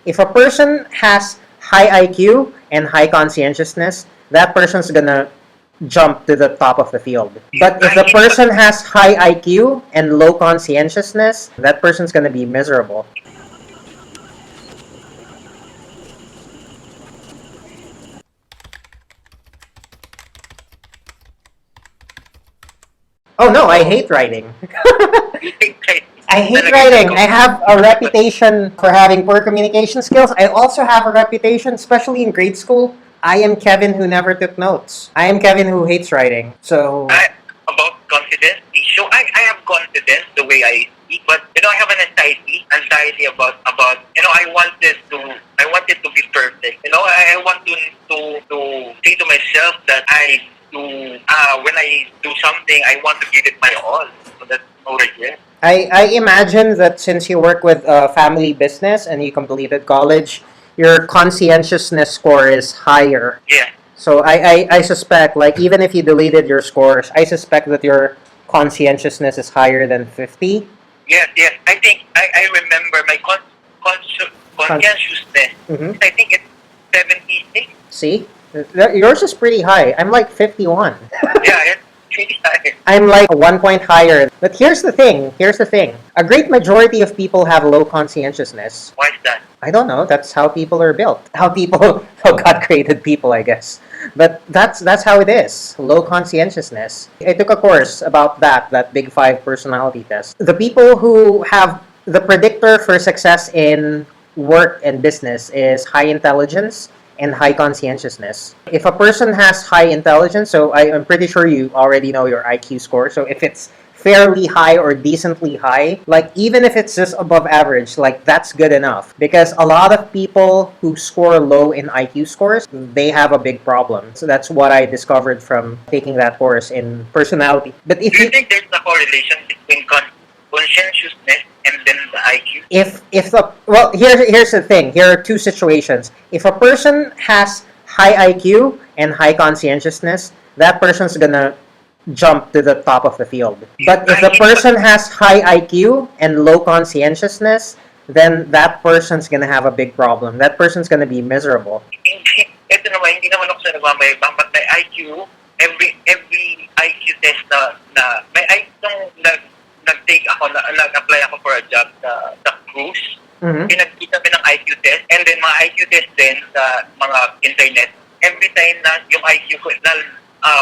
If a person has high IQ and high conscientiousness, that person's gonna jump to the top of the field. But if the person has high IQ and low conscientiousness, that person's gonna be miserable. Oh no, I hate writing. I hate writing. I have a reputation for having poor communication skills. I also have a reputation, especially in grade school. I am Kevin who never took notes. I am Kevin who hates writing. So About confidence issue, I have confidence the way I speak, but I have an anxiety about I wanted to be perfect. I want to say to myself that when I do something, I want to give it my all. So that's no regret. I imagine that since you work with a family business and you completed college, your conscientiousness score is higher. Yeah. So I suspect, like, even if you deleted your scores, I suspect that your conscientiousness is higher than 50. Yes, yes. I remember my conscientiousness. Mm-hmm. I think it's 76. See? Yours is pretty high. I'm like 51. Yeah, it's pretty high. I'm like 1 point higher. But here's the thing. Here's the thing. A great majority of people have low conscientiousness. Why is that? I don't know. That's how people are built. How God created people, I guess. But that's how it is. Low conscientiousness. I took a course about that Big Five personality test. The people who have the predictor for success in work and business is high intelligence and high conscientiousness. If a person has high intelligence, so I'm pretty sure you already know your IQ score. So if it's fairly high or decently high, like even if it's just above average, like that's good enough. Because a lot of people who score low in IQ scores, they have a big problem. So that's what I discovered from taking that course in personality. But if Do you think there's a correlation between conscientiousness and then the IQ? if the well here's the thing. Here are two situations. If a person has high IQ and high conscientiousness, that person's gonna jump to the top of the field. But if the person has high IQ and low conscientiousness, then that person's gonna have a big problem. That person's gonna be miserable. Ito naman, hindi naman ako sa nagmamayabang, but my IQ, every IQ test na may nung nag-take ako, nag-apply ako for a job sa cruise, Mm-hmm. pinagkita kami ng IQ test, and then mga IQ test din sa mga internet. Every time na yung IQ ko,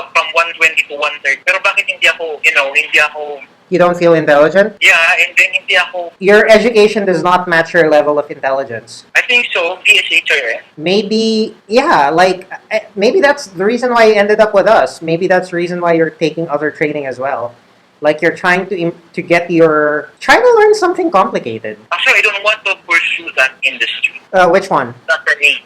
from 120 to 130. Pero bakit hindi ako, hindi ako... You don't feel intelligent? Yeah, and then hindi ako... Your education does not match your level of intelligence. I think so, DSHRS. Maybe, yeah, like, maybe that's the reason why you ended up with us. Maybe that's the reason why you're taking other training as well. Like, you're trying to get trying to learn something complicated. Actually, I don't want to pursue that industry. Which one? Not the name.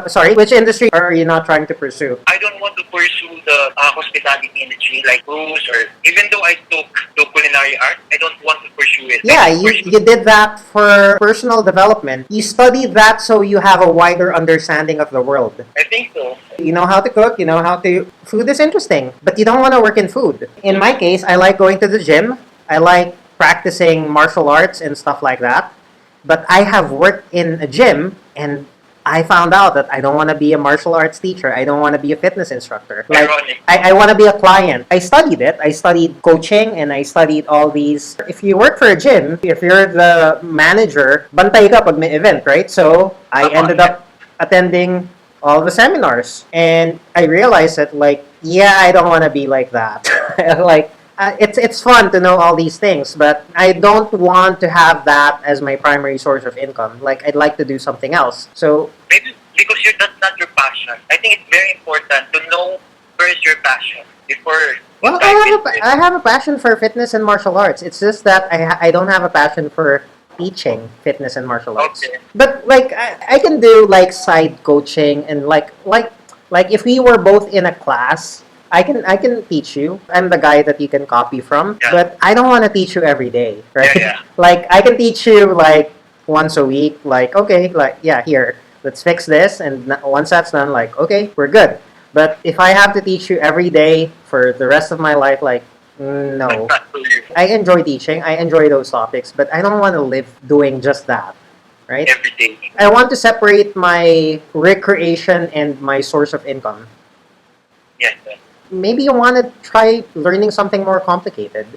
Sorry, which industry are you not trying to pursue? I don't want to pursue the hospitality industry like cruise, or even though I took the culinary art, I don't want to pursue it. Yeah, you did that for personal development. You studied that so you have a wider understanding of the world. I think so. You know how to cook, you know how to... Food is interesting, but you don't want to work in food. In my case, I like going to the gym. I like practicing martial arts and stuff like that. But I have worked in a gym, and I found out that I don't want to be a martial arts teacher. I don't want to be a fitness instructor. Like, Ironic. I want to be a client. I studied it. I studied coaching, and I studied all these. If you work for a gym, if you're the manager, bantay ka pag may event, right? So I ended up attending all the seminars, and I realized that, like, yeah, I don't want to be like that. Like, it's fun to know all these things, but I don't want to have that as my primary source of income. Like, I'd like to do something else. So Maybe because that's not your passion. I think it's very important to know first your passion before. well, I have a passion for fitness and martial arts. It's just that I don't have a passion for teaching fitness and martial arts. Okay. But like I can do like side coaching, and like if we were both in a class, I can teach you. I'm the guy that you can copy from, Yeah. but I don't want to teach you every day, right? Yeah. Like I can teach you like once a week. Like, okay, like, yeah, here, let's fix this, and once that's done, like, okay, we're good. But if I have to teach you every day for the rest of my life, like, no. That's not for you. I enjoy teaching. I enjoy those topics, but I don't want to live doing just that, right? every day. I want to separate my recreation and my source of income. Yes, sir. Maybe you want to try learning something more complicated.